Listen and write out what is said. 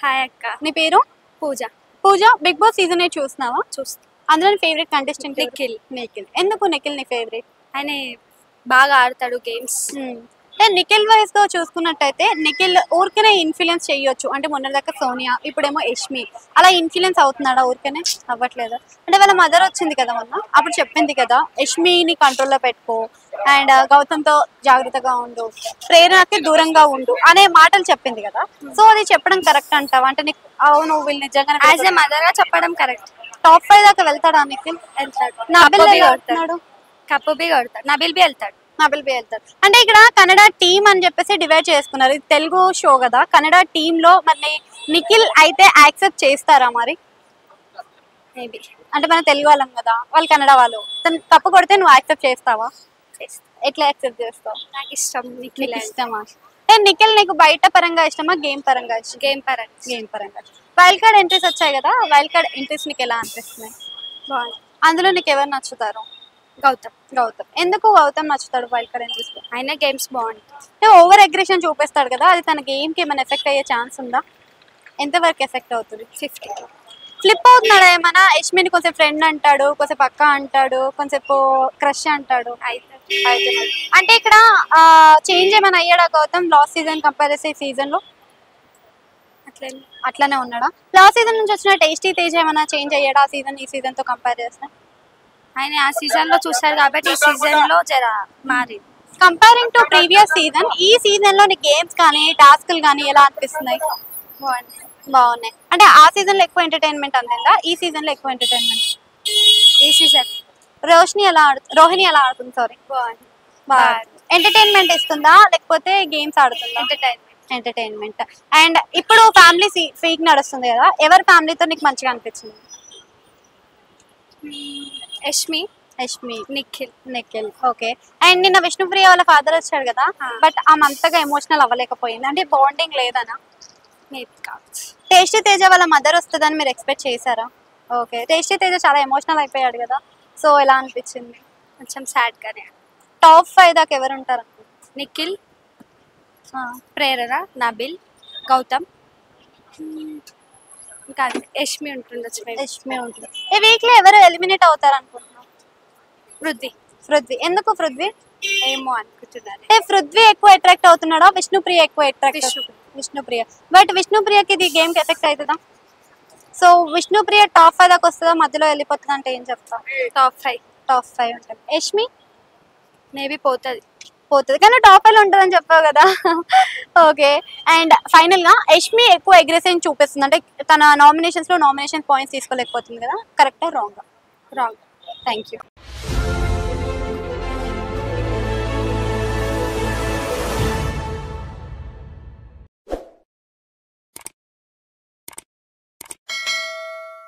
Hi అక్క. నీ పేరు? పూజ. పూజ, బిగ్ బాస్ సీజన్ 8 చూస్తున్నావా? చూస్తా. అందులో నీ ఫేవరెట్ కంటెస్టెంట్ నిఖిల్. నిఖిల్. ఎందుకు నిఖిల్ నీ ఫేవరెట్? ఆయన బాగా ఆడతాడు గేమ్స్. నిఖిల్ వైస్ గా చూసుకున్నట్టయితే నిఖిల్ ఊరికనే ఇన్ఫ్లుయెన్స్ చేయొచ్చు. అంటే మొన్నటిదాకా సోనియా, ఇప్పుడేమో యష్మి. అలా ఇన్ఫ్లుయెన్స్ అవుతున్నాడా? ఊరికనే అవ్వట్లేదు. అంటే వాళ్ళ మదర్ వచ్చింది కదా మొన్న, అప్పుడు చెప్పింది కదా యష్మిని కంట్రోల్లో పెట్టుకో అండ్ గౌతమ్తో జాగ్రత్తగా ఉండు, ప్రేరణకి దూరంగా ఉండు అనే మాటలు చెప్పింది కదా. సో అది చెప్పడం కరెక్ట్ అంటావా? అంటే నీకు అవును వీళ్ళు నిజంగానే యాజ్ ఏ మదర్ గా చెప్పడం కరెక్ట్. టాప్ 5 దాకా వెళ్తాడా నిఖిల్? వెళ్తాడు. నబిల్ కప్పు బి ఎలా కొడతాడు. వెళ్తున్నాడు? కప్పు బి కొడతాడు. నబిల్ బి వెళ్తాడు. నబిల్ బి వెళ్తాడు. అంటే ఇక్కడ కన్నడ టీమ్ అని చెప్పేసి డివైడ్ చేసుకున్నారు. ఇది తెలుగు షో కదా, కన్నడ టీమ్ లో మరి నిఖిల్ అయితే యాక్సెప్ట్ చేస్తారా మరి? మేబీ. అంటే మన తెలుగు వాళ్ళం కదా, వాళ్ళు కన్నడ వాళ్ళు. తను తప్పు కొడితే నువ్వు యాక్సెప్ట్ చేస్తావా? ఎట్లా యాక్సెప్ట్ చేస్తావు? నాకు ఇష్టం నిఖిల్. నీకు ఇష్టమా? నిఖిల్ నీకు బయట పరంగా ఇష్టమా, గేమ్ పరంగా ఇష్టం? గేమ్ పరంగా. గేమ్ పరంగా. వైల్డ్ కార్డ్ ఎంట్రీస్ వచ్చాయి కదా, వైల్డ్ కార్డ్ ఎంట్రీస్ నీకు ఎలా అనిపిస్తున్నాయి? బాగుంది. అందులో నీకు ఎవరు నచ్చుతారు? గౌతమ్. గౌతమ్. ఎందుకు గౌతమ్ నచ్చుతాడు వైల్డ్ కార్డ్ ఎంట్రీస్? ఆయన గేమ్స్ బాగుంటాయి. ఓవర్ అగ్రెషన్ చూపిస్తాడు కదా, అది తన గేమ్ కి ఏమైనా ఎఫెక్ట్ అయ్యే ఛాన్స్ ఉందా? ఎంతవరకు ఎఫెక్ట్ అవుతుంది? 50. ఫ్లిప్ అవుతున్నాడా ఏమన్నా? యష్మిని కొంచెం ఫ్రెండ్ అంటాడు, కొంచెం పక్క అంటాడు, కొంచెం క్రష్ అంటాడు. అంటే ఇక్కడ చేంజ్ ఏమైనా అయ్యాడా గౌతమ్ లాస్ట్ సీజన్ కంపేర్ చేసే సీజన్ లో? అట్లానే ఉన్నాడా? లాస్ట్ సీజన్ నుంచి వచ్చిన టేస్టీ తేజ్ ఏమైనా చేంజ్ అయ్యాడా ఆ సీజన్ ఈ సీజన్ తో కంపేర్ చేస్తే? ఆయన ఆ సీజన్ లో చూసాడు కాబట్టి ఈ సీజన్ లో జర మారింది. కంపేరింగ్ టు ప్రీవియస్ సీజన్, ఈ సీజన్ లో నీ గేమ్స్ కానీ టాస్క్లు కానీ ఎలా అనిపిస్తున్నాయి? బాగున్నాయి. అంటే ఆ సీజన్ లో ఎక్కువ ఎంటర్టైన్మెంట్ అందిందా, ఈ సీజన్ లో ఎక్కువ ఎంటర్టైన్మెంట్? ఈ సీజన్ రోహిణి ఎలా ఆడుతుంది? సారీ, బాగా ఎంటర్టైన్మెంట్ ఇస్తుందా లేకపోతే గేమ్స్ ఆడుతుందా? ఎంటర్టైన్మెంట్. అండ్ ఇప్పుడు ఫ్యామిలీ ఫీక్ నడుస్తుంది కదా, ఎవరి ఫ్యామిలీతో నీకు మంచిగా అనిపించింది? యష్మి, నిఖిల్. ఓకే. అండ్ నిన్న విష్ణుప్రియ వాళ్ళ ఫాదర్ వచ్చాడు కదా, బట్ ఆమె అంతగా ఎమోషనల్ అవ్వలేకపోయింది. అంటే బాండింగ్ లేదనా? టేస్టీ తేజ వాళ్ళ మదర్ వస్తుందని మీరు ఎక్స్పెక్ట్ చేశారా? ఓకే. టేస్టీ తేజ చాలా ఎమోషనల్ అయిపోయాడు కదా, సో ఎలా అనిపించింది? కొంచెం సాడ్ గానే. టాప్ 5 దాకా ఎవరు ఉంటారు? నిఖిల్, ప్రేరణ, నబిల్, గౌతమ్, ఇంకా యష్మి ఉంటుండొచ్చు. యష్మి ఉంటుంది. ఈ వీక్ లో ఎవరు ఎలిమినేట్ అవుతారు అనుకుంటున్నావు? పృథ్వీ. ఎందుకు పృథ్వీ? ఏమో అనుకుంటున్నాను. అంటే పృథ్వీ ఎక్కువ అట్రాక్ట్ అవుతున్నాడా, విష్ణుప్రియ ఎక్కువ అట్రాక్ట్? విష్ణుప్రియ. బట్ విష్ణుప్రియకి ఇది గేమ్ కి ఎఫెక్ట్ అవుతుందా? సో విష్ణుప్రియ టాప్ 5 దాకా వస్తుందా, మధ్యలో వెళ్ళిపోతుంది అంటే ఏం చెప్తా? టాప్ 5 ఉంటుంది. యష్మి మేబీ పోతుంది, కానీ టాప్ 5 ఉంటుందని చెప్పావు కదా. ఓకే. అండ్ ఫైనల్ గా యష్మి ఎక్కువ అగ్రెషన్ చూపిస్తుంది, అంటే తన నామినేషన్ పాయింట్స్ తీసుకోలేకపోతుంది కదా, కరెక్టా రాంగ్? Thank you.